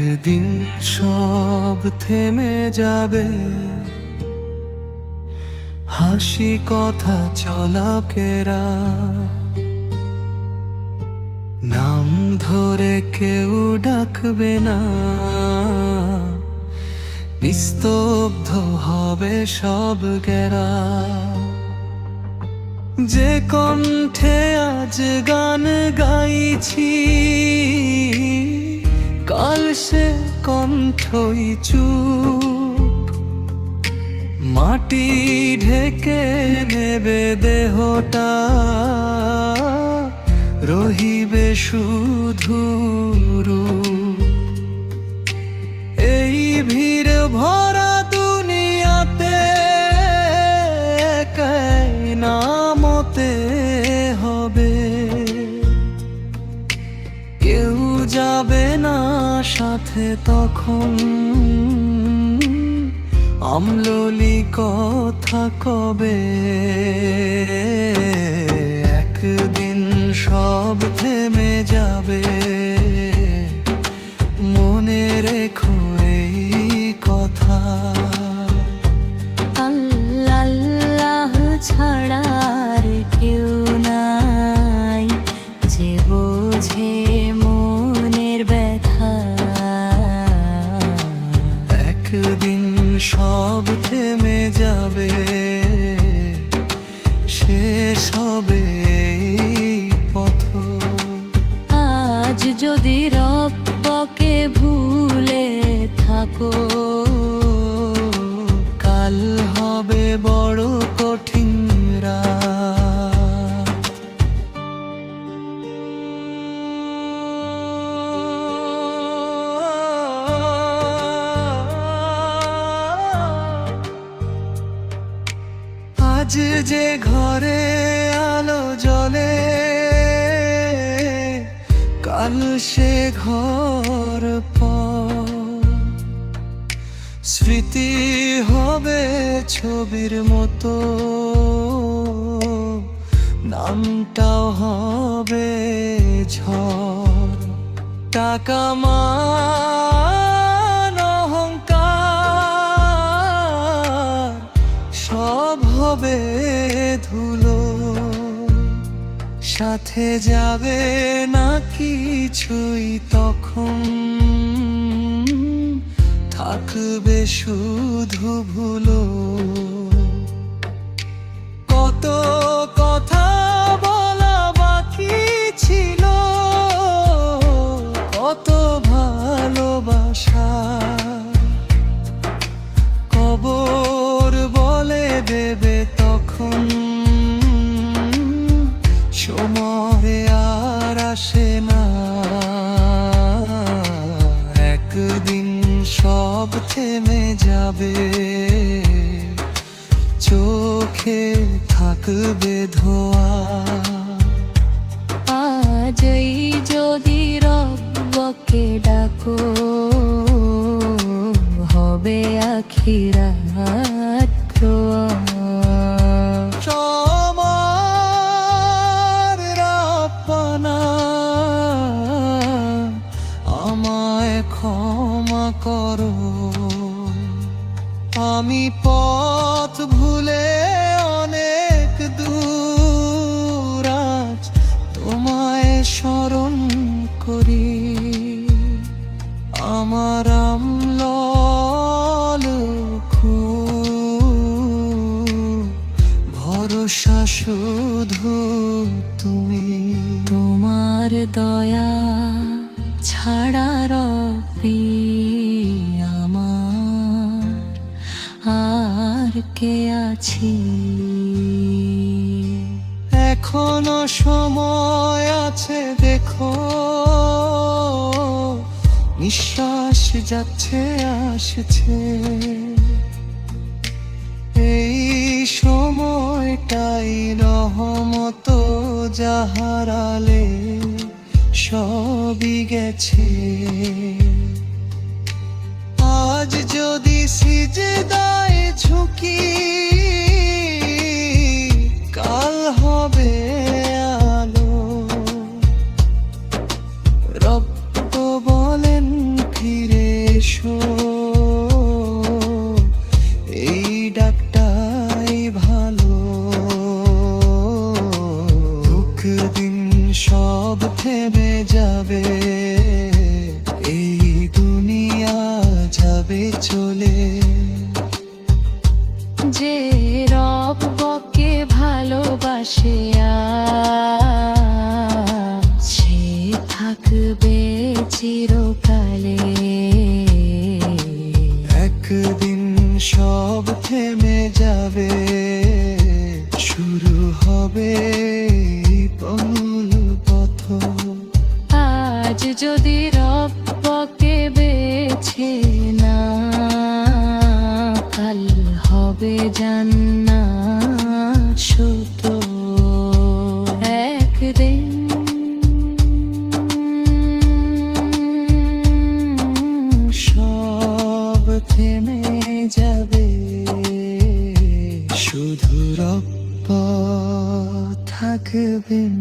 একদিন সব থেমে যাবে, হাসি কথা চলাফেরা, নাম ধরে কেউ ডাকবে না, নিস্তব্ধ হবে সব গেরা। যে কণ্ঠে আজ গান গাইছি, কাল সে কণ্ঠই চুপ। মাটি ঢেকে নেবে দেহটা, রহিবে শুধু রূপ। এই ভিড় ভরা দুনিয়াতে একাই নামতে হবে, কেউ যাবে না সাথে তখন। আমললি কথা কবে, একদিন সব থেমে যাবে, মনে রেখো এই কথা। আল্লাহ ছাড়া আর কেউ নাই, যে বোঝে মনের ব্যথা। একদিন সব থেমে যাবে, শেষ হবে এই পথ। আজ যদি রব্বকে ভুলে থাকো, কাল হবে বড় কঠিন রাত। আজ যে ঘরে আলো জ্বলে, কাল সে ঘর পর। স্মৃতি হবে ছবির মতো, নামটাও হবে ঝড়। টাকা মান অহংকার সব হবে ধুলো, সাথে যাবে না কিছুই তখন। থাকবে শুধু ভুলো। কত কথা বলা বাকি ছিল, কত ভালোবাসা কবর বলে দেবে তখন। সময় আর আসে না, একদিন সব থেমে যাবে, চোখে থাকবে ধোয়া। আজই যদি রব্বকে ডাকো, হবে আখিরাত খোয়া। আমার রাব্বানা, আমায় ক্ষমা করো, আমি পথ ভুলে অনেক দূর আজ তোমায় স্মরণ করি। আমার আমলল ভরসা শুধু তুমি। তোমার দয়া ছাড়া রব্বি আমার আর কে আছি। এখনো সময় আছে দেখো, নিঃশ্বাস যাচ্ছে আসছে। এই সময়টাই রহমত, যাহারালে সবই গেছে। আজ যদি সিজদায় ঝুঁকি, কাল হবে আলো। রব্ব বলেন ফিরে একদিন সব থেমে যাবে, এই দুনিয়া যাবে চলে। যে রব বকে ভালোবাসে আজ, সে থাকবে চিরকালে। একদিন সব থেমে যাবে, শুরু হবে মূল পথ। আজ যদি রব বকে বেছে না, কাল হবে জান্নাত শুধু একদিন। সব থেমে যাবে, শুধু রব থাকবেন।